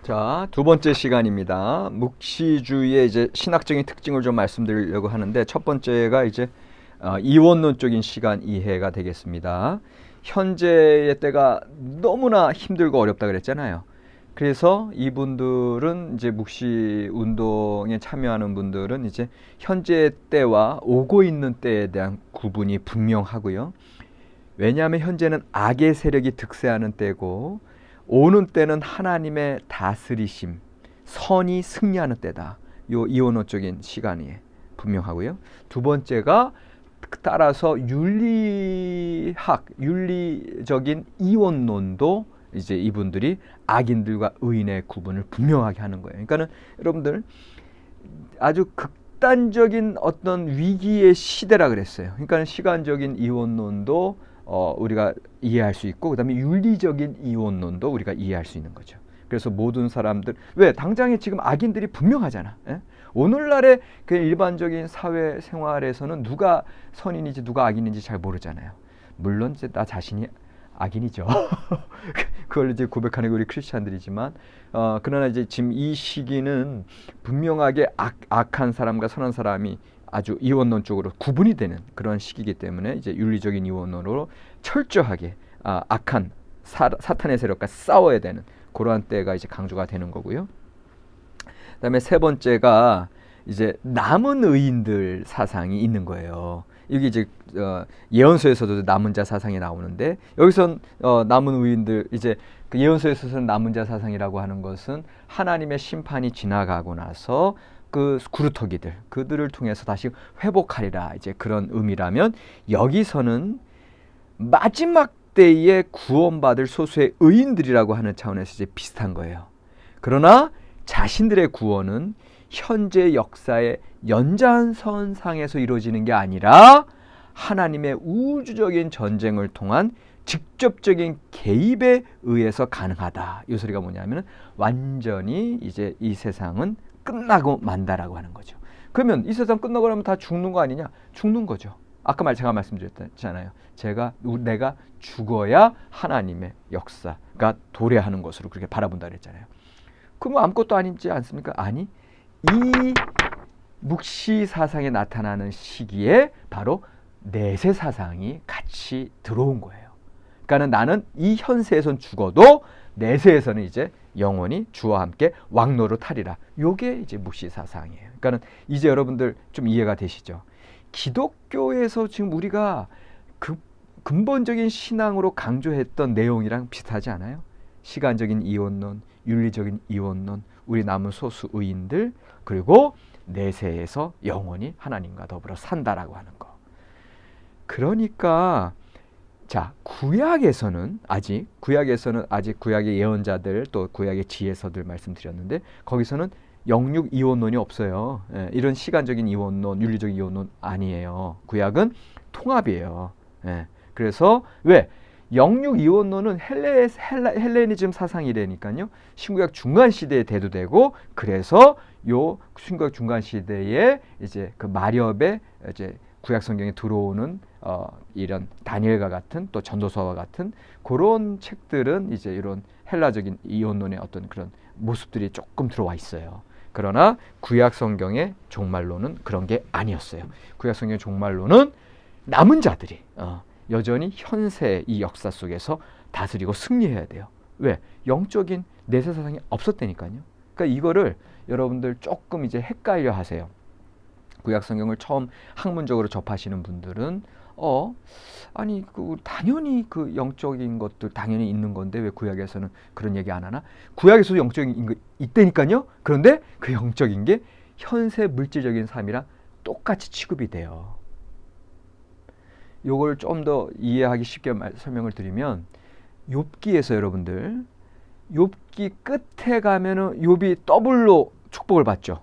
자, 두 번째 시간입니다. 묵시주의의 이제 신학적인 특징을 좀 말씀드리려고 하는데, 첫 번째가 이제 이원론적인 시간 이해가 되겠습니다. 현재의 때가 너무나 힘들고 어렵다 그랬잖아요. 그래서 이분들은 이제 묵시 운동에 참여하는 분들은 이제 현재의 때와 오고 있는 때에 대한 구분이 분명하고요. 왜냐하면 현재는 악의 세력이 득세하는 때고, 오는 때는 하나님의 다스리심, 선이 승리하는 때다. 요 이원론적인 시간이 분명하고요. 두 번째가 따라서 윤리적인 이원론도 이제 이분들이 악인들과 의인의 구분을 분명하게 하는 거예요. 그러니까는 여러분들 아주 극단적인 어떤 위기의 시대라 그랬어요. 그러니까 시간적인 이원론도 우리가 이해할 수 있고, 그다음에 윤리적인 이원론도 우리가 이해할 수 있는 거죠. 그래서 모든 사람들, 왜 당장에 지금 악인들이 분명하잖아. 예? 오늘날의 그 일반적인 사회 생활에서는 누가 선인인지 누가 악인인지 잘 모르잖아요. 물론 이제 나 자신이 악인이죠. 그걸 이제 고백하는 게 우리 크리스찬들이지만, 그러나 이제 지금 이 시기는 분명하게 악한 사람과 선한 사람이 아주 이원론적으로 구분이 되는 그런 시기이기 때문에 이제 윤리적인 이원론으로 철저하게 악한 사탄의 세력과 싸워야 되는 그러한 때가 이제 강조가 되는 거고요. 그다음에 세 번째가 이제 남은 의인들 사상이 있는 거예요. 여기 이제 예언서에서도 남은 자 사상이 나오는데, 여기선 남은 의인들, 이제 그 예언서에서는 남은 자 사상이라고 하는 것은 하나님의 심판이 지나가고 나서 그 구루터기들, 그들을 통해서 다시 회복하리라, 이제 그런 의미라면, 여기서는 마지막 때에 구원받을 소수의 의인들이라고 하는 차원에서 이제 비슷한 거예요. 그러나 자신들의 구원은 현재 역사의 연장선상에서 이루어지는 게 아니라 하나님의 우주적인 전쟁을 통한 직접적인 개입에 의해서 가능하다. 이 소리가 뭐냐면 완전히 이제 이 세상은 끝나고 만다라고 하는 거죠. 그러면 이 세상 끝나고 나면 다 죽는 거 아니냐? 죽는 거죠. 아까 제가 말씀드렸잖아요. 내가 죽어야 하나님의 역사가 도래하는 것으로 그렇게 바라본다 그랬잖아요. 그럼 아무것도 아니지 않습니까? 아니, 이 묵시 사상에 나타나는 시기에 바로 내세 사상이 같이 들어온 거예요. 그러니까 나는 이 현세에선 죽어도 내세에서는 이제 영원히 주와 함께 왕노로 타리라. 요게 이제 묵시 사상이에요. 그러니까 이제 여러분들 좀 이해가 되시죠? 기독교에서 지금 우리가 그 근본적인 신앙으로 강조했던 내용이랑 비슷하지 않아요? 시간적인 이원론, 윤리적인 이원론, 우리 남은 소수 의인들, 그리고 내세에서 영원히 하나님과 더불어 산다라고 하는 거. 그러니까 자, 구약에서는 아직 구약의 예언자들, 또 구약의 지혜서들 말씀드렸는데, 거기서는 영육 이원론이 없어요. 이런 시간적인 이원론, 윤리적인 이원론 아니에요. 구약은 통합이에요. 그래서 왜? 영육 이원론은 헬레니즘 사상이라니까요. 신구약 중간 시대에 대두되고, 그래서 요 신구약 중간 시대에 이제 그 마렵에 이제 구약 성경에 들어오는 이런 다니엘과 같은, 또 전도서와 같은 그런 책들은 이제 이런 헬라적인 이원론의 어떤 그런 모습들이 조금 들어와 있어요. 그러나 구약 성경의 종말론은 그런 게 아니었어요. 구약 성경의 종말론은 남은 자들이 여전히 현세 이 역사 속에서 다스리고 승리해야 돼요. 왜? 영적인 내세 사상이 없었다니까요. 그러니까 이거를 여러분들 조금 이제 헷갈려 하세요. 구약 성경을 처음 학문적으로 접하시는 분들은 아니 당연히 그 영적인 것들 당연히 있는 건데 왜 구약에서는 그런 얘기 안 하나? 구약에서도 영적인 거 있다니까요. 그런데 그 영적인 게 현세 물질적인 삶이랑 똑같이 취급이 돼요. 요걸 좀 더 이해하기 쉽게 설명을 드리면, 욥기에서 여러분들, 욥기 끝에 가면은 욥이 더블로 축복을 받죠.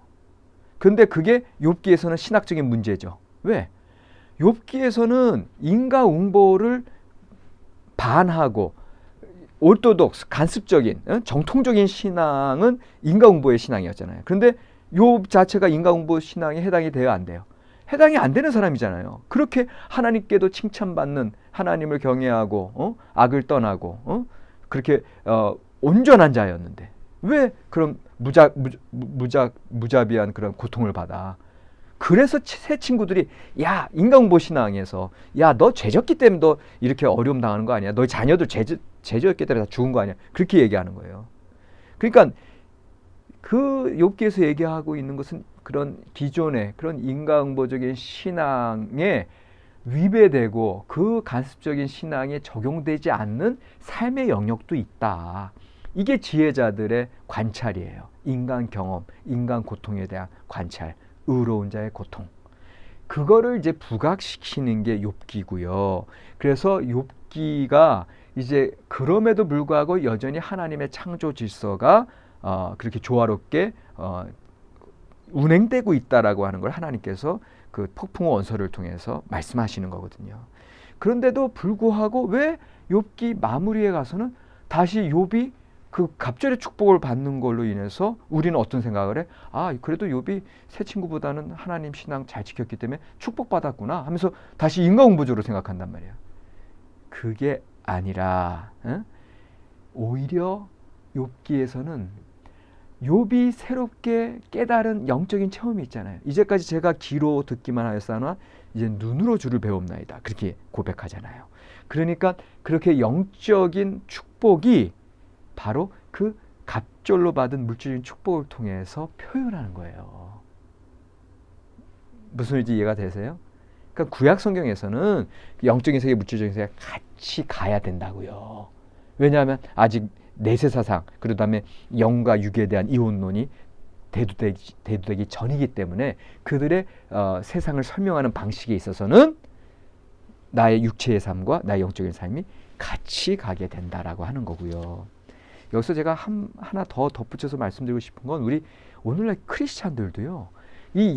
근데 그게 욥기에서는 신학적인 문제죠. 왜? 욥기에서는 인과응보를 반하고 오르토독스, 간습적인 정통적인 신앙은 인과응보의 신앙이었잖아요. 그런데 욥 자체가 인과응보 신앙에 해당이 돼요, 안 돼요? 해당이 안 되는 사람이잖아요. 그렇게 하나님께도 칭찬받는, 하나님을 경외하고 악을 떠나고 그렇게 온전한 자였는데, 왜 그런 무자비한 그런 고통을 받아? 그래서 새 친구들이 야 인간공보 신앙에서 야 너 죄졌기 때문에 너 이렇게 어려움 당하는 거 아니야? 너희 자녀들 죄졌기 때문에 다 죽은 거 아니야? 그렇게 얘기하는 거예요. 그러니까 그 욥기에서 얘기하고 있는 것은 그런 기존의 그런 인간공보적인 신앙에 위배되고 그 간습적인 신앙에 적용되지 않는 삶의 영역도 있다. 이게 지혜자들의 관찰이에요. 인간 경험, 인간 고통에 대한 관찰, 의로운 자의 고통. 그거를 이제 부각시키는 게 욥기고요. 그래서 욥기가 이제 그럼에도 불구하고 여전히 하나님의 창조 질서가 그렇게 조화롭게 운행되고 있다라고 하는 걸 하나님께서 그 폭풍 원서를 통해서 말씀하시는 거거든요. 그런데도 불구하고 왜 욥기 마무리에 가서는 다시 욥이 그 갑절의 축복을 받는 걸로 인해서 우리는 어떤 생각을 해? 아, 그래도 욥이 새 친구보다는 하나님 신앙 잘 지켰기 때문에 축복받았구나 하면서 다시 인간공보적으로 생각한단 말이야. 그게 아니라 오히려 욥기에서는 욥이 새롭게 깨달은 영적인 체험이 있잖아요. 이제까지 제가 귀로 듣기만 하였사오나 이제 눈으로 주를 배웁나이다. 그렇게 고백하잖아요. 그러니까 그렇게 영적인 축복이 바로 그 갑절로 받은 물질적인 축복을 통해서 표현하는 거예요. 무슨 말인지 이해가 되세요? 그러니까 구약 성경에서는 영적인 세계, 물질적인 세계 같이 가야 된다고요. 왜냐하면 아직 내세사상, 그 다음에 영과 육에 대한 이혼론이 대두되기 전이기 때문에 그들의 세상을 설명하는 방식에 있어서는 나의 육체의 삶과 나의 영적인 삶이 같이 가게 된다라고 하는 거고요. 여기서 제가 하나 더 덧붙여서 말씀드리고 싶은 건 우리 오늘날 크리스찬들도요. 이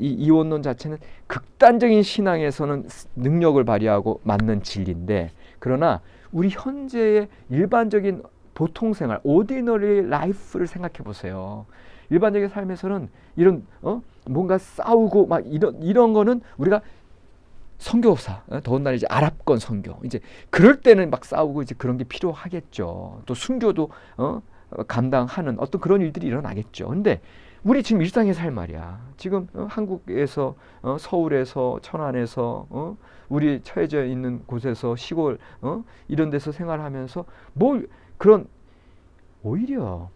이원론 자체는 극단적인 신앙에서는 능력을 발휘하고 맞는 진리인데, 그러나 우리 현재의 일반적인 보통 생활, 오디너리 라이프를 생각해 보세요. 일반적인 삶에서는 이런 뭔가 싸우고 막 이런 거는 우리가 선교사, 더군다나 이제 아랍권 선교, 이제 그럴 때는 막 싸우고 이제 그런 게 필요하겠죠. 또 순교도 감당하는 어떤 그런 일들이 일어나겠죠. 근데 우리 지금 일상의 삶 말이야. 지금 한국에서 서울에서 천안에서 우리 처해져 있는 곳에서 시골 이런 데서 생활하면서 뭘 그런 오히려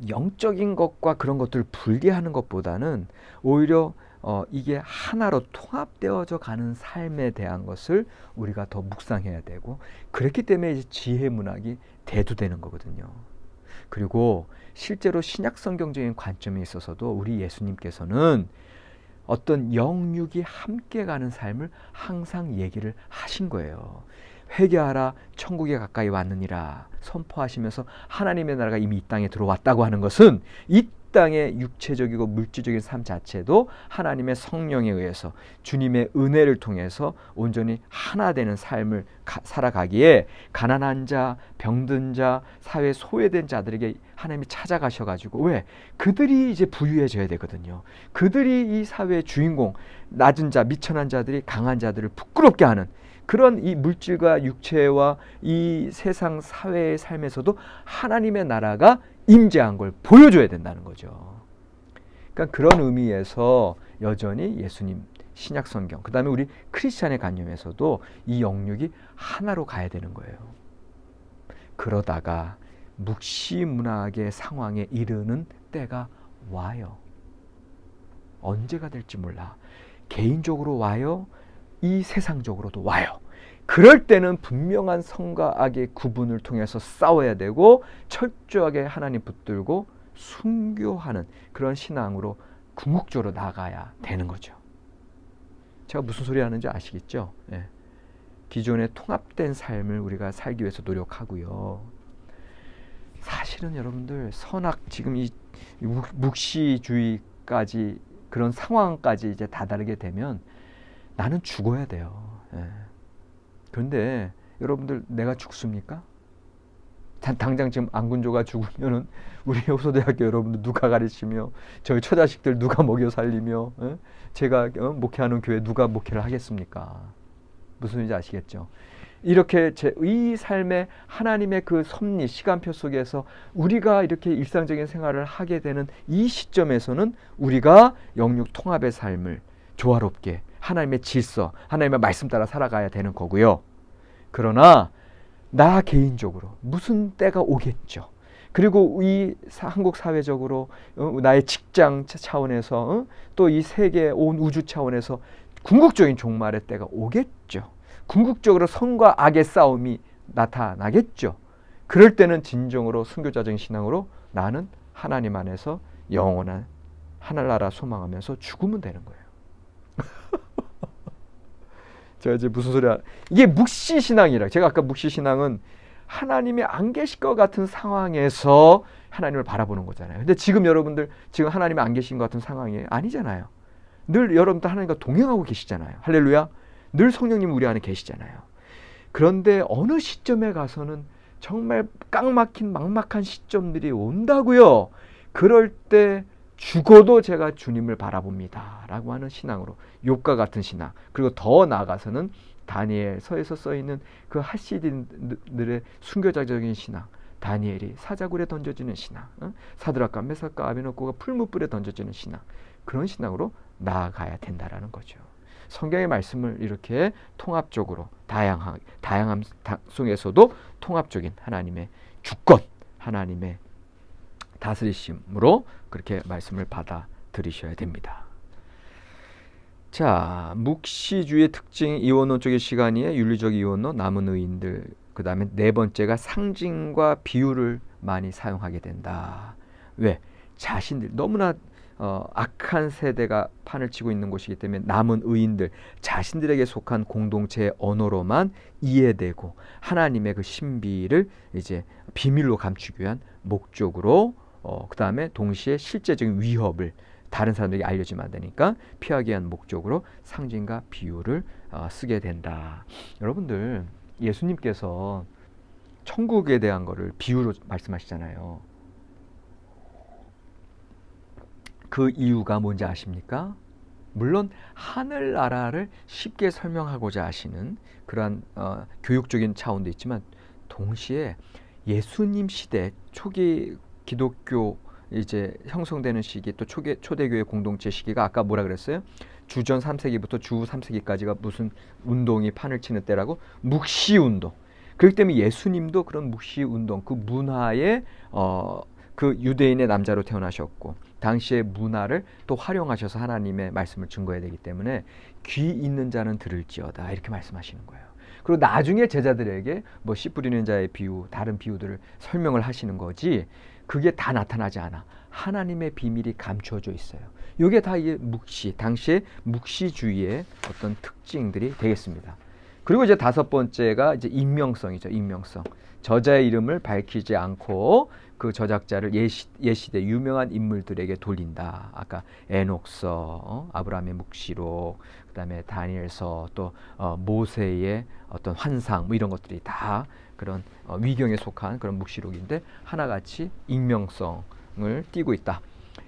영적인 것과 그런 것들을 분리하는 것보다는 오히려 이게 하나로 통합되어져 가는 삶에 대한 것을 우리가 더 묵상해야 되고, 그렇기 때문에 이제 지혜 문학이 대두되는 거거든요. 그리고 실제로 신약 성경적인 관점에 있어서도 우리 예수님께서는 어떤 영육이 함께 가는 삶을 항상 얘기를 하신 거예요. 회개하라, 천국에 가까이 왔느니라 선포하시면서 하나님의 나라가 이미 이 땅에 들어왔다고 하는 것은 이 땅의 육체적이고 물질적인 삶 자체도 하나님의 성령에 의해서 주님의 은혜를 통해서 온전히 하나 되는 삶을 살아가기에 가난한 자, 병든 자, 사회에 소외된 자들에게 하나님이 찾아가셔가지고, 왜? 그들이 이제 부유해져야 되거든요. 그들이 이 사회의 주인공, 낮은 자, 미천한 자들이 강한 자들을 부끄럽게 하는 그런 이 물질과 육체와 이 세상 사회의 삶에서도 하나님의 나라가 임재한 걸 보여줘야 된다는 거죠. 그러니까 그런 의미에서 여전히 예수님, 신약 성경, 그 다음에 우리 크리스찬의 관념에서도 이 영육이 하나로 가야 되는 거예요. 그러다가 묵시문학의 상황에 이르는 때가 와요. 언제가 될지 몰라. 개인적으로 와요. 이 세상적으로도 와요. 그럴 때는 분명한 선과 악의 구분을 통해서 싸워야 되고 철저하게 하나님 붙들고 순교하는 그런 신앙으로 궁극적으로 나가야 되는 거죠. 제가 무슨 소리 하는지 아시겠죠? 네. 기존의 통합된 삶을 우리가 살기 위해서 노력하고요. 사실은 여러분들 선악, 지금 이 묵시주의까지 그런 상황까지 이제 다다르게 되면 나는 죽어야 돼요. 예. 그런데 여러분들 내가 죽습니까? 당장 지금 안군조가 죽으면은 우리 호소대학교 여러분들 누가 가르치며 저희 처자식들 누가 먹여 살리며 제가 목회하는 교회 누가 목회를 하겠습니까? 무슨 말인지 아시겠죠? 이렇게 이 삶의 하나님의 그 섭리, 시간표 속에서 우리가 이렇게 일상적인 생활을 하게 되는 이 시점에서는 우리가 영육 통합의 삶을 조화롭게 하나님의 질서, 하나님의 말씀 따라 살아가야 되는 거고요. 그러나 나 개인적으로 무슨 때가 오겠죠. 그리고 이 한국 사회적으로 나의 직장 차원에서 또 이 세계 온 우주 차원에서 궁극적인 종말의 때가 오겠죠. 궁극적으로 선과 악의 싸움이 나타나겠죠. 그럴 때는 진정으로 순교자적인 신앙으로 나는 하나님 안에서 영원한 하늘나라 소망하면서 죽으면 되는 거예요. 제가 이제 무슨 소리야? 이게 묵시신앙이라. 제가 아까 묵시신앙은 하나님이 안 계실 것 같은 상황에서 하나님을 바라보는 거잖아요. 근데 지금 여러분들 지금 하나님이 안 계신 것 같은 상황이 아니잖아요. 늘 여러분들 하나님과 동행하고 계시잖아요. 할렐루야. 늘 성령님 우리 안에 계시잖아요. 그런데 어느 시점에 가서는 정말 깡막힌 막막한 시점들이 온다고요. 그럴 때 죽어도 제가 주님을 바라봅니다 라고 하는 신앙으로, 욥과 같은 신앙, 그리고 더 나아가서는 다니엘서에서 써있는 그 하시딘들의 순교자적인 신앙, 다니엘이 사자굴에 던져지는 신앙, 사드락과 메삭과 아벤노고가 풀무불에 던져지는 신앙, 그런 신앙으로 나아가야 된다라는 거죠. 성경의 말씀을 이렇게 통합적으로 다양함 속에서도 통합적인 하나님의 주권, 하나님의 다스리심으로 그렇게 말씀을 받아들이셔야 됩니다. 자, 묵시주의 특징, 이원론 쪽의 시간이에 윤리적 이원론, 남은 의인들, 그 다음에 네 번째가 상징과 비유를 많이 사용하게 된다. 왜? 자신들 너무나 악한 세대가 판을 치고 있는 곳이기 때문에 남은 의인들, 자신들에게 속한 공동체의 언어로만 이해되고 하나님의 그 신비를 이제 비밀로 감추기 위한 목적으로, 그 다음에 동시에 실제적인 위협을 다른 사람들에게 알려지면 안 되니까 피하기 위한 목적으로 상징과 비유를 쓰게 된다. 여러분들, 예수님께서 천국에 대한 거를 비유로 말씀하시잖아요. 그 이유가 뭔지 아십니까? 물론 하늘나라를 쉽게 설명하고자 하시는 그러한 교육적인 차원도 있지만, 동시에 예수님 시대 초기 기독교 이제 형성되는 시기, 또 초대교회 공동체 시기가 아까 뭐라 그랬어요? 주전 3세기부터 주 3세기까지가 무슨 운동이 판을 치는 때라고? 묵시운동. 그렇기 때문에 예수님도 그런 묵시운동, 그 문화에 그 유대인의 남자로 태어나셨고 당시의 문화를 또 활용하셔서 하나님의 말씀을 증거해야 되기 때문에 귀 있는 자는 들을지어다 이렇게 말씀하시는 거예요. 그리고 나중에 제자들에게 뭐 씨 뿌리는 자의 비유, 다른 비유들을 설명을 하시는 거지, 그게 다 나타나지 않아. 하나님의 비밀이 감추어져 있어요. 이게 다 이게 당시의 묵시주의의 어떤 특징들이 되겠습니다. 그리고 이제 다섯 번째가 이제 익명성이죠. 익명성. 저자의 이름을 밝히지 않고 그 저작자를 예시대 유명한 인물들에게 돌린다. 아까 에녹서, 아브라함의 묵시록, 그다음에 다니엘서, 또 모세의 어떤 환상, 뭐 이런 것들이 다 그런 위경에 속한 그런 묵시록인데 하나같이 익명성을 띠고 있다.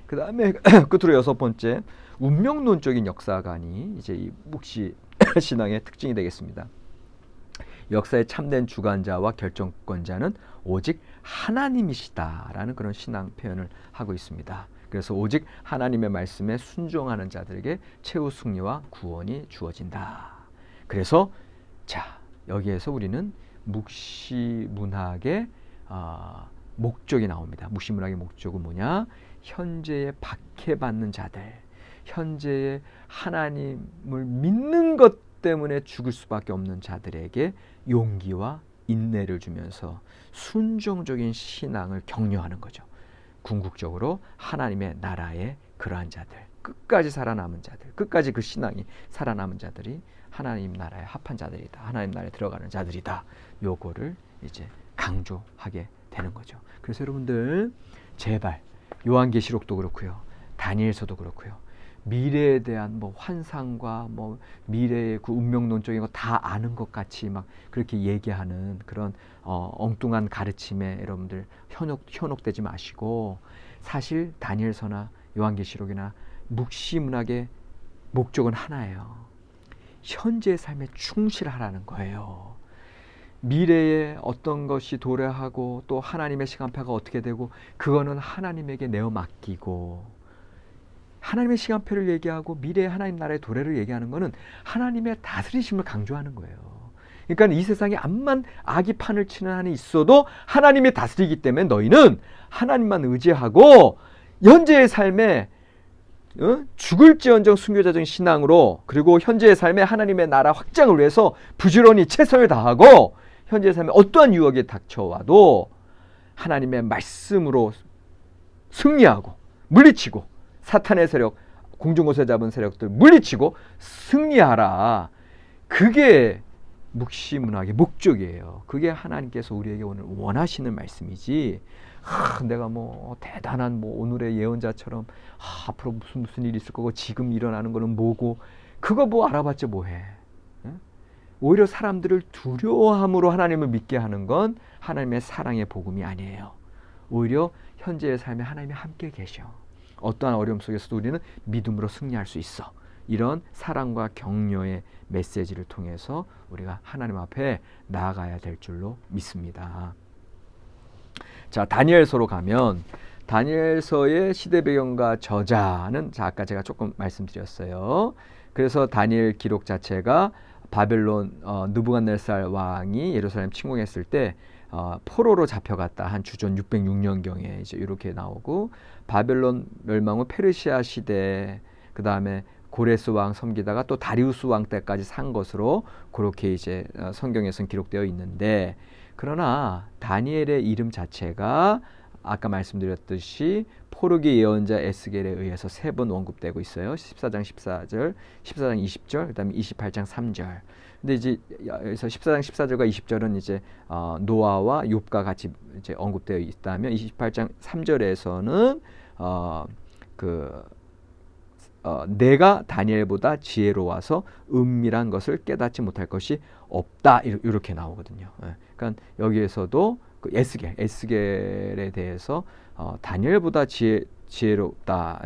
그 다음에 끝으로 여섯 번째, 운명론적인 역사관이 이제 이 묵시 신앙의 특징이 되겠습니다. 역사의 참된 주관자와 결정권자는 오직 하나님이시다라는 그런 신앙 표현을 하고 있습니다. 그래서 오직 하나님의 말씀에 순종하는 자들에게 최후 승리와 구원이 주어진다. 그래서 자, 여기에서 우리는 묵시 문학의 목적이 나옵니다. 묵시 문학의 목적은 뭐냐? 현재에 박해받는 자들, 현재의 하나님을 믿는 것 때문에 죽을 수밖에 없는 자들에게 용기와 인내를 주면서 순종적인 신앙을 격려하는 거죠. 궁극적으로 하나님의 나라의 그러한 자들, 끝까지 살아남은 자들, 끝까지 그 신앙이 살아남은 자들이 하나님 나라에 합한 자들이다. 하나님 나라에 들어가는 자들이다. 요거를 이제 강조하게 되는 거죠. 그래서 여러분들 제발 요한계시록도 그렇고요. 다니엘서도 그렇고요. 미래에 대한 뭐 환상과 뭐 미래의 그 운명론적인 거 다 아는 것 같이 막 그렇게 얘기하는 그런 엉뚱한 가르침에 여러분들 현혹되지 마시고, 사실 다니엘서나 요한계시록이나 묵시문학의 목적은 하나예요. 현재의 삶에 충실하라는 거예요. 미래에 어떤 것이 도래하고 또 하나님의 시간표가 어떻게 되고 그거는 하나님에게 내어 맡기고, 하나님의 시간표를 얘기하고 미래의 하나님 나라의 도래를 얘기하는 거는 하나님의 다스리심을 강조하는 거예요. 그러니까 이 세상에 암만 악이 판을 치는 한이 있어도 하나님이 다스리기 때문에 너희는 하나님만 의지하고 현재의 삶에 죽을지언정 순교자적인 신앙으로, 그리고 현재의 삶에 하나님의 나라 확장을 위해서 부지런히 최선을 다하고 현재의 삶에 어떠한 유혹이 닥쳐와도 하나님의 말씀으로 승리하고 물리치고, 사탄의 세력, 공중곳에 잡은 세력들 물리치고 승리하라. 그게 묵시문학의 목적이에요. 그게 하나님께서 우리에게 오늘 원하시는 말씀이지, 내가 뭐 대단한 뭐 오늘의 예언자처럼 앞으로 무슨 일이 있을 거고 지금 일어나는 거는 뭐고, 그거 뭐 알아봤자 뭐해. 오히려 사람들을 두려워함으로 하나님을 믿게 하는 건 하나님의 사랑의 복음이 아니에요. 오히려 현재의 삶에 하나님이 함께 계셔. 어떠한 어려움 속에서도 우리는 믿음으로 승리할 수 있어. 이런 사랑과 격려의 메시지를 통해서 우리가 하나님 앞에 나아가야 될 줄로 믿습니다. 자, 다니엘서로 가면 다니엘서의 시대 배경과 저자는 아까 제가 조금 말씀드렸어요. 그래서 다니엘 기록 자체가 바벨론 느부갓네살 왕이 예루살렘 침공했을 때 포로로 잡혀갔다 한 주전 606년경에 이제 이렇게 나오고, 바벨론 멸망 후 페르시아 시대, 그 다음에 고레스 왕 섬기다가 또 다리우스 왕 때까지 산 것으로 그렇게 이제 성경에서는 기록되어 있는데, 그러나 다니엘의 이름 자체가 아까 말씀드렸듯이 포르기 예언자 에스겔에 의해서 3번 언급되고 있어요. 14장 14절, 14장 20절, 그다음에 28장 3절. 근데 이제 여기서 14장 14절과 20절은 이제 노아와 욥과 같이 이제 언급되어 있다면, 28장 3절에서는 내가 다니엘보다 지혜로워서 은밀한 것을 깨닫지 못할 것이 없다, 이렇게 나오거든요. 그러니까 여기에서도 그 에스겔에 대해서 다니엘보다 지혜롭다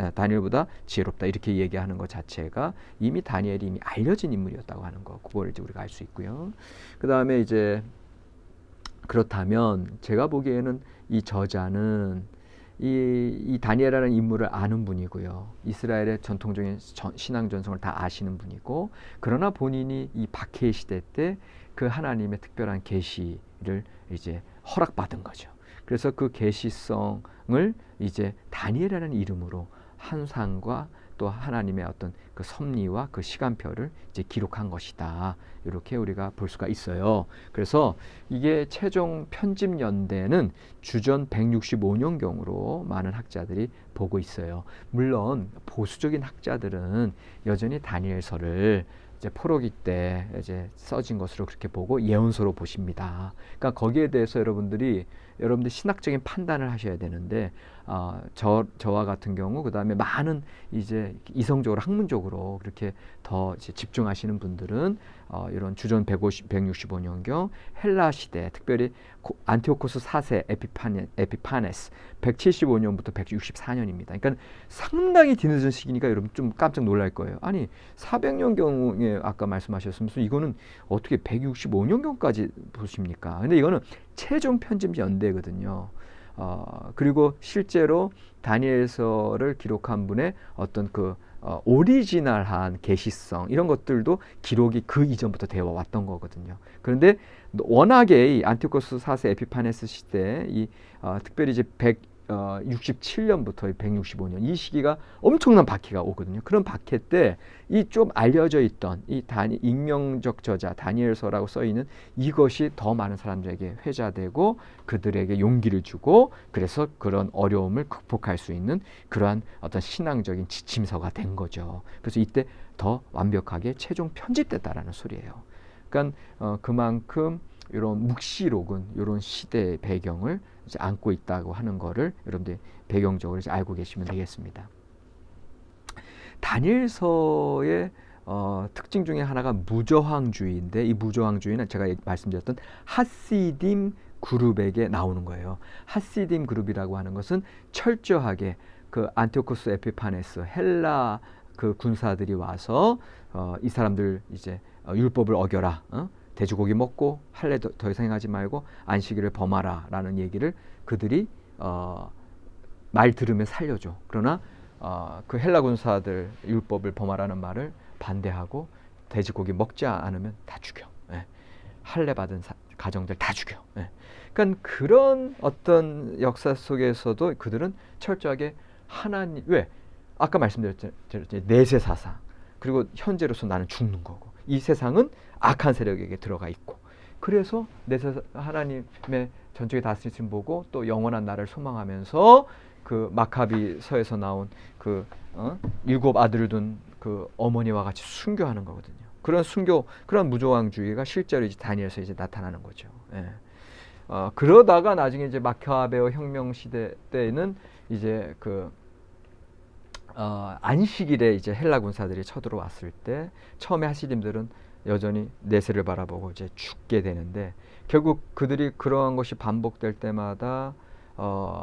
이렇게 얘기하는 것 자체가 이미 다니엘이 이미 알려진 인물이었다고 하는 거, 그걸 이제 우리가 알 수 있고요. 그 다음에 이제 그렇다면 제가 보기에는 이 저자는 이 다니엘이라는 인물을 아는 분이고요. 이스라엘의 전통적인 신앙 전성을 다 아시는 분이고, 그러나 본인이 이 박해 시대 때 그 하나님의 특별한 계시를 이제 허락받은 거죠. 그래서 그 계시성을 이제 다니엘이라는 이름으로 환상과 또 하나님의 어떤 그 섭리와 그 시간표를 이제 기록한 것이다. 이렇게 우리가 볼 수가 있어요. 그래서 이게 최종 편집 연대는 주전 165년경으로 많은 학자들이 보고 있어요. 물론 보수적인 학자들은 여전히 다니엘서를 이제 포로기 때 이제 써진 것으로 그렇게 보고 예언서로 보십니다. 그러니까 거기에 대해서 여러분들 신학적인 판단을 하셔야 되는데, 저와 같은 경우, 그 다음에 많은 이제 이성적으로 학문적으로 그렇게 더 이제 집중하시는 분들은 이런 주전 165년경 헬라 시대, 특별히 안티오코스 4세 에피파네스 175년부터 164년입니다. 그러니까 상당히 뒤늦은 시기니까 여러분 좀 깜짝 놀랄 거예요. 아니 400년경에 아까 말씀하셨으면서 이거는 어떻게 165년경까지 보십니까? 근데 이거는 최종 편집 연대거든요. 그리고 실제로 다니엘서를 기록한 분의 어떤 그 오리지널한 계시성, 이런 것들도 기록이 그 이전부터 되어 왔던 거거든요. 그런데 워낙에 이 안티오코스 4세 에피파네스 시대, 특별히 이제 167년부터 165년 이 시기가 엄청난 박해가 오거든요. 그런 박해 때 이 좀 알려져 있던 이 익명적 저자 다니엘서라고 써 있는 이것이 더 많은 사람들에게 회자되고 그들에게 용기를 주고, 그래서 그런 어려움을 극복할 수 있는 그러한 어떤 신앙적인 지침서가 된 거죠. 그래서 이때 더 완벽하게 최종 편집됐다라는 소리예요. 그러니까 그만큼 이런 묵시록은 이런 시대의 배경을 이제 안고 있다고 하는 거를 여러분들 배경적으로 이제 알고 계시면 되겠습니다. 다니엘서의 특징 중에 하나가 무저항주의인데, 이 무저항주의는 제가 말씀드렸던 하시딤 그룹에게 나오는 거예요. 하시딤 그룹이라고 하는 것은 철저하게 그 안티오코스 에피파네스 헬라 그 군사들이 와서 이 사람들 이제 율법을 어겨라, 돼지고기 먹고 할례 더 이상 하지 말고 안식일을 범하라라는 얘기를 그들이 말 들으면 살려줘. 그러나 그 헬라 군사들 율법을 범하라는 말을 반대하고 돼지고기 먹지 않으면 다 죽여. 예. 할례 받은 가정들 다 죽여. 예. 그러니까 그런 어떤 역사 속에서도 그들은 철저하게 하나님, 왜? 아까 말씀드렸죠. 내세 사상. 그리고 현재로서 나는 죽는 거고. 이 세상은 악한 세력에게 들어가 있고. 그래서 내세 하나님의 전적인 다스리심 보고 또 영원한 나를 소망하면서 그 마카비서에서 나온 그 7 아들을 둔 그 어머니와 같이 순교하는 거거든요. 그런 순교, 그런 무조항주의가 실제로 이제 다니엘서 이제 나타나는 거죠. 예. 그러다가 나중에 이제 마카베오 혁명 시대 때는 이제 그 안식일에 이제 헬라 군사들이 쳐들어왔을 때 처음에 하시림들은 여전히 내세를 바라보고 이제 죽게 되는데 결국 그들이 그러한 것이 반복될 때마다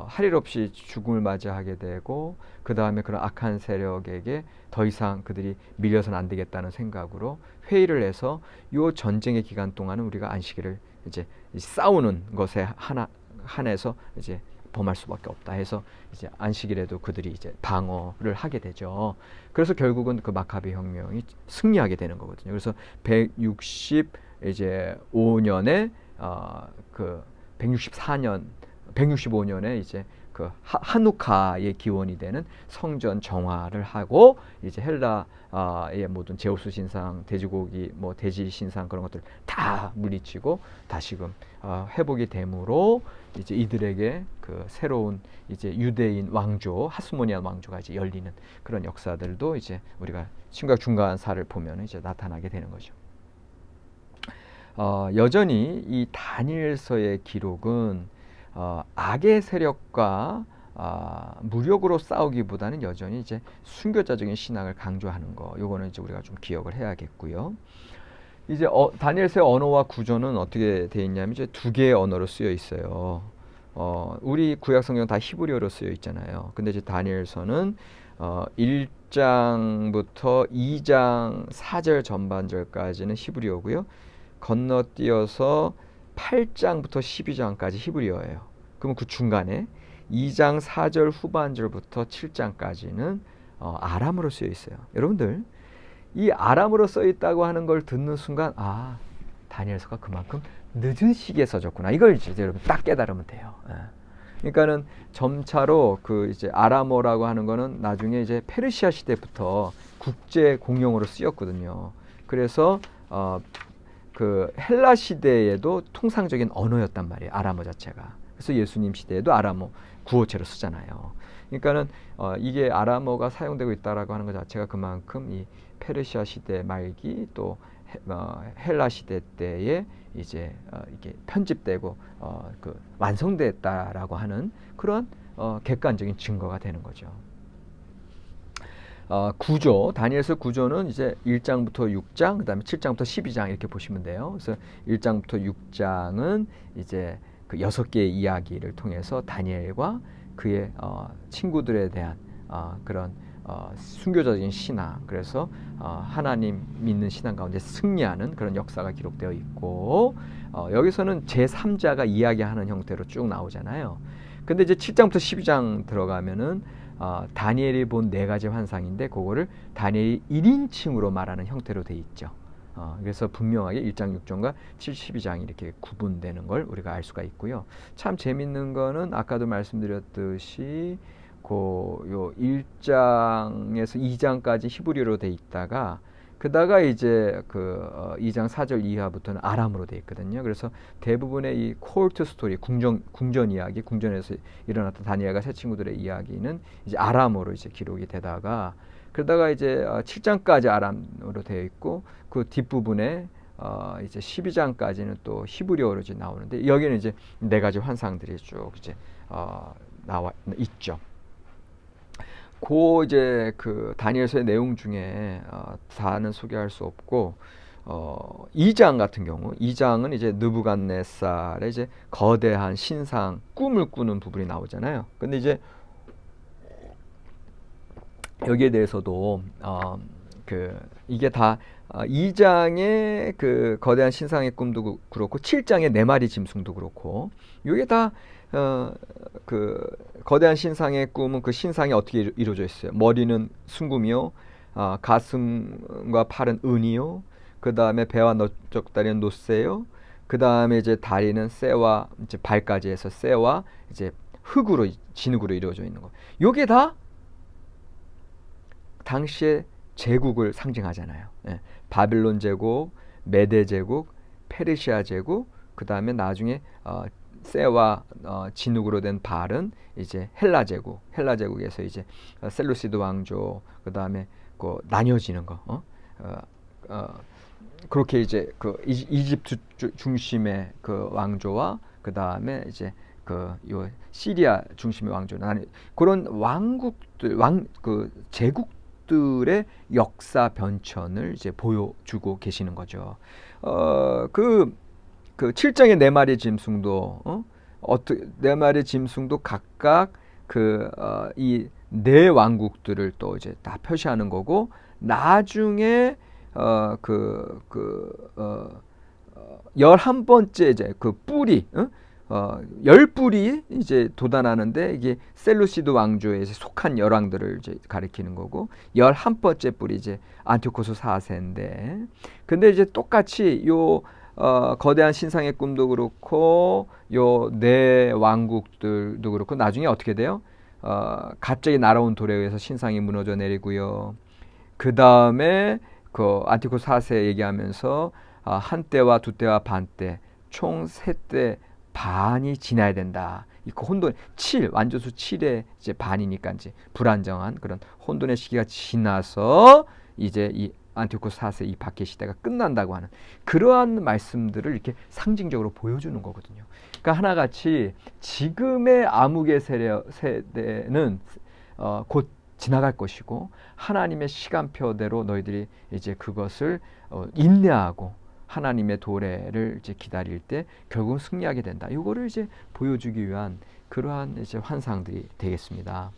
할 일 없이 죽음을 맞이하게 되고 그 다음에 그런 악한 세력에게 더 이상 그들이 밀려서는 안 되겠다는 생각으로 회의를 해서 이 전쟁의 기간 동안은 우리가 안식일을 이제 싸우는 것에 한해서 이제 범할 수밖에 없다 해서 이제 안식일에도 그들이 이제 방어를 하게 되죠. 그래서 결국은 그 마카비 혁명이 승리하게 되는 거거든요. 그래서 165년에 그 165년에 이제 그 하누카의 기원이 되는 성전 정화를 하고 이제 헬라의 모든 제우스 신상, 돼지고기, 뭐 돼지 신상 그런 것들 다 물리치고 다시금 회복이 됨으로 이제 이들에게 그 새로운 이제 유대인 왕조, 하스모니안 왕조가 이제 열리는 그런 역사들도 이제 우리가 신구약 중간사를 보면 이제 나타나게 되는 거죠. 여전히 이 다니엘서의 기록은 악의 세력과 무력으로 싸우기보다는 여전히 이제 순교자적인 신앙을 강조하는 거. 요거는 이제 우리가 좀 기억을 해야겠고요. 이제 다니엘서의 언어와 구조는 어떻게 되어 있냐면 이제 2개의 언어로 쓰여 있어요. 우리 구약 성경 다 히브리어로 쓰여 있잖아요. 근데 이제 다니엘서는 1장부터 2장 4절 전반절까지는 히브리어고요. 건너뛰어서 8장부터 12장까지 히브리어예요. 그럼 그 중간에 2장 4절 후반절부터 7장까지는 아람어로 쓰여 있어요. 여러분들 이 아람어로 써 있다고 하는 걸 듣는 순간 다니엘서가 그만큼 늦은 시기에 써졌구나. 이걸 이제 여러분 딱 깨달으면 돼요. 그러니까는 점차로 그 이제 아람어라고 하는 거는 나중에 이제 페르시아 시대부터 국제 공용어로 쓰였거든요. 그래서 그 헬라 시대에도 통상적인 언어였단 말이에요. 아람어 자체가. 그래서 예수님 시대에도 아람어 구어체로 쓰잖아요. 그러니까는 이게 아람어가 사용되고 있다라고 하는 것 자체가 그만큼 이 페르시아 시대 말기 또 헬라 시대 때에 이제 이게 편집되고 그 완성됐다라고 하는 그런 객관적인 증거가 되는 거죠. 구조, 다니엘서 구조는 이제 1장부터 6장, 그 다음에 7장부터 12장 이렇게 보시면 돼요. 그래서 1장부터 6장은 이제 그 6개의 이야기를 통해서 다니엘과 그의 친구들에 대한 그런 순교적인 신앙, 그래서 하나님 믿는 신앙 가운데 승리하는 그런 역사가 기록되어 있고 여기서는 제3자가 이야기하는 형태로 쭉 나오잖아요. 근데 이제 7장부터 12장 들어가면은 다니엘이 본 4가지 환상인데 그거를 다니엘이 1인칭으로 말하는 형태로 돼 있죠. 그래서 분명하게 1장 6장과 12장 이렇게 구분되는 걸 우리가 알 수가 있고요. 참 재밌는 거는 아까도 말씀드렸듯이 요 1장에서 2장까지 히브리어로 돼 있다가 그다가 이제 그 2장 4절 이하부터는 아람어로 돼 있거든요. 그래서 대부분의 이 코르트 스토리, 궁전 이야기, 궁전에서 일어났던 다니엘과 세 친구들의 이야기는 이제 아람어로 이제 기록이 되다가 그러다가 이제 7장까지 아람어로 되어 있고 그 뒷부분에 이제 12장까지는 또 히브리어로 이제 나오는데 여기는 이제 4가지 환상들이 쭉 이제 나와 있죠. 이제 그 다니엘서의 내용 중에 다는 소개할 수 없고 2장 같은 경우 2장은 이제 느부갓네살의 이제 거대한 신상 꿈을 꾸는 부분이 나오잖아요. 근데 이제 여기에 대해서도 이게 다 2장의 그 거대한 신상의 꿈도 그렇고 7장의 네 마리 짐승도 그렇고 이게 다 그 거대한 신상의 꿈은 그 신상이 어떻게 이루어져 있어요? 머리는 순금이요, 가슴과 팔은 은이요, 그 다음에 배와 넓적다리는 노쇠요, 그 다음에 이제 다리는 쇠와 이제 발까지 해서 쇠와 이제 흙으로 진흙으로 이루어져 있는 거. 요게 다 당시의 제국을 상징하잖아요. 예. 바빌론 제국, 메데 제국, 페르시아 제국, 그 다음에 나중에 쇠와 진흙으로 된 발은 이제 헬라 제국, 헬라 제국에서 이제 셀루시드 왕조, 그 다음에 그 나뉘어지는 거, 그렇게 이제 그 이집트 중심의 그 왕조와 그 다음에 이제 요 시리아 중심의 왕조, 그런 왕국들, 그 제국들의 역사 변천을 이제 보여주고 계시는 거죠. 그 7장의 네 마리 짐승도 네 마리 짐승도 각각 이 네 왕국들을 또 이제 다 표시하는 거고, 나중에 11번째 이제 그 뿔이 10뿔이 이제 돋아나는데, 이게 셀루시드 왕조에 속한 열왕들을 이제 가리키는 거고, 11번째 뿔이 이제 안티오코스 4세인데, 근데 이제 똑같이 요 거대한 신상의 꿈도 그렇고 요 네 왕국들도 그렇고 나중에 어떻게 돼요? 갑자기 날아온 돌에 의해서 신상이 무너져 내리고요. 그 다음에 그 안티오코스 4세 얘기하면서 한 때와 두 때와 반 때, 총 세 때 반이 지나야 된다. 그 혼돈 7, 완조수 7의 이제 반이니까 이제 불안정한 그런 혼돈의 시기가 지나서 이제 이 안티오코스 4세 이 박해 시대가 끝난다고 하는 그러한 말씀들을 이렇게 상징적으로 보여주는 거거든요. 그러니까 하나같이 지금의 암흑의 세대는 곧 지나갈 것이고, 하나님의 시간표대로 너희들이 이제 그것을 인내하고 하나님의 도래를 이제 기다릴 때 결국은 승리하게 된다. 이거를 이제 보여주기 위한 그러한 이제 환상들이 되겠습니다.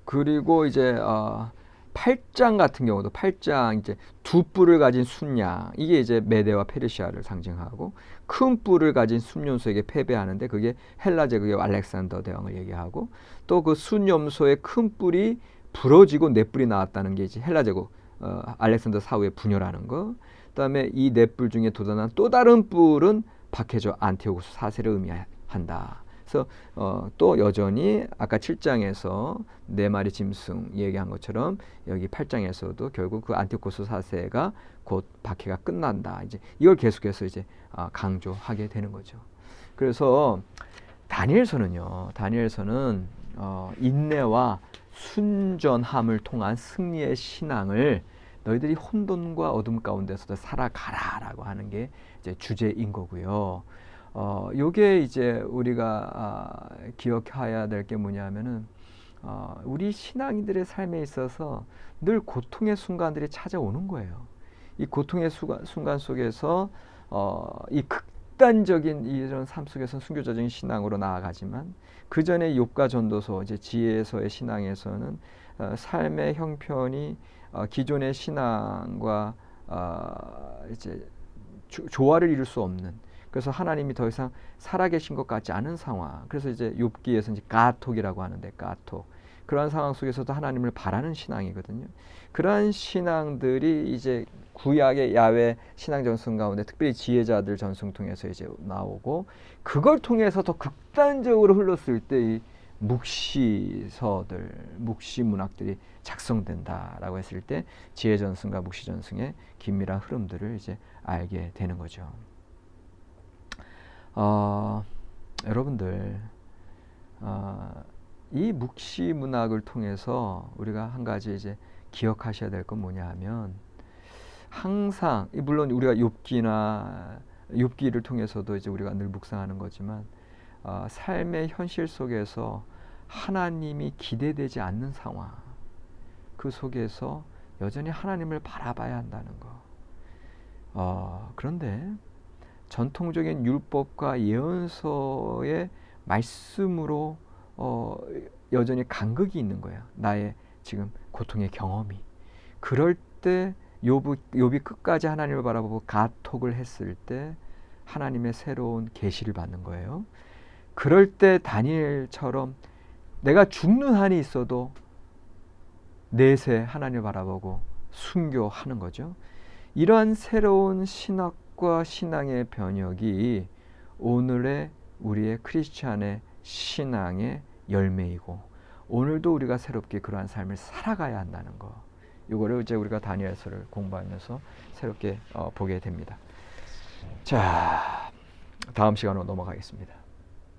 그리고 이제 8장 같은 경우도 8장 이제 두 뿔을 가진 순양, 이게 이제 메데와 페르시아를 상징하고, 큰 뿔을 가진 순염소에게 패배하는데 그게 헬라 제국의 알렉산더 대왕을 얘기하고, 또 그 순염소의 큰 뿔이 부러지고 네 뿔이 나왔다는 게 이제 헬라 제국 알렉산더 사후의 분열하는 거. 그다음에 이 네 뿔 중에 돋아난 또 다른 뿔은 박해조 안티오코스 4세를 의미한다. 그래서 또 여전히 아까 7장에서 네 마리 짐승 얘기한 것처럼 여기 8장에서도 결국 그 안티오코스 4세가 곧 박해가 끝난다. 이제 이걸 계속해서 이제 강조하게 되는 거죠. 그래서 다니엘서는 인내와 순전함을 통한 승리의 신앙을 너희들이 혼돈과 어둠 가운데서도 살아가라라고 하는 게 이제 주제인 거고요. 요게 이제 우리가 기억해야 될 게 뭐냐면은 우리 신앙인들의 삶에 있어서 늘 고통의 순간들이 찾아오는 거예요. 이 고통의 순간 속에서 이 극단적인 이런 삶 속에서 순교자적인 신앙으로 나아가지만, 그 전에 욥과 전도서 이제 지혜서의 신앙에서는 삶의 형편이 기존의 신앙과 이제 조화를 이룰 수 없는, 그래서 하나님이 더 이상 살아계신 것 같지 않은 상황. 그래서 이제 욥기에서 이제 가톡이라고 하는데, 가톡. 그러한 상황 속에서도 하나님을 바라는 신앙이거든요. 그러한 신앙들이 이제 구약의 야훼 신앙 전승 가운데 특별히 지혜자들 전승 통해서 이제 나오고, 그걸 통해서 더 극단적으로 흘렀을 때 이 묵시서들, 묵시 문학들이 작성된다라고 했을 때 지혜 전승과 묵시 전승의 긴밀한 흐름들을 이제 알게 되는 거죠. 여러분들, 이 묵시 문학을 통해서 우리가 한 가지 이제 기억하셔야 될 건 뭐냐 하면, 항상 물론 우리가 욥기를 통해서도 이제 우리가 늘 묵상하는 거지만, 삶의 현실 속에서 하나님이 기대되지 않는 상황, 그 속에서 여전히 하나님을 바라봐야 한다는 거. 그런데 전통적인 율법과 예언서의 말씀으로 여전히 간극이 있는 거예요. 나의 지금 고통의 경험이. 그럴 때 욥이 끝까지 하나님을 바라보고 가톡을 했을 때 하나님의 새로운 계시를 받는 거예요. 그럴 때 다니엘처럼 내가 죽는 한이 있어도 내세 하나님을 바라보고 순교하는 거죠. 이러한 새로운 신학과 신앙의 변혁이 오늘의 우리의 크리스찬의 신앙의 열매이고, 오늘도 우리가 새롭게 그러한 삶을 살아가야 한다는 거, 이거를 이제 우리가 다니엘서를 공부하면서 새롭게 보게 됩니다. 자, 다음 시간으로 넘어가겠습니다.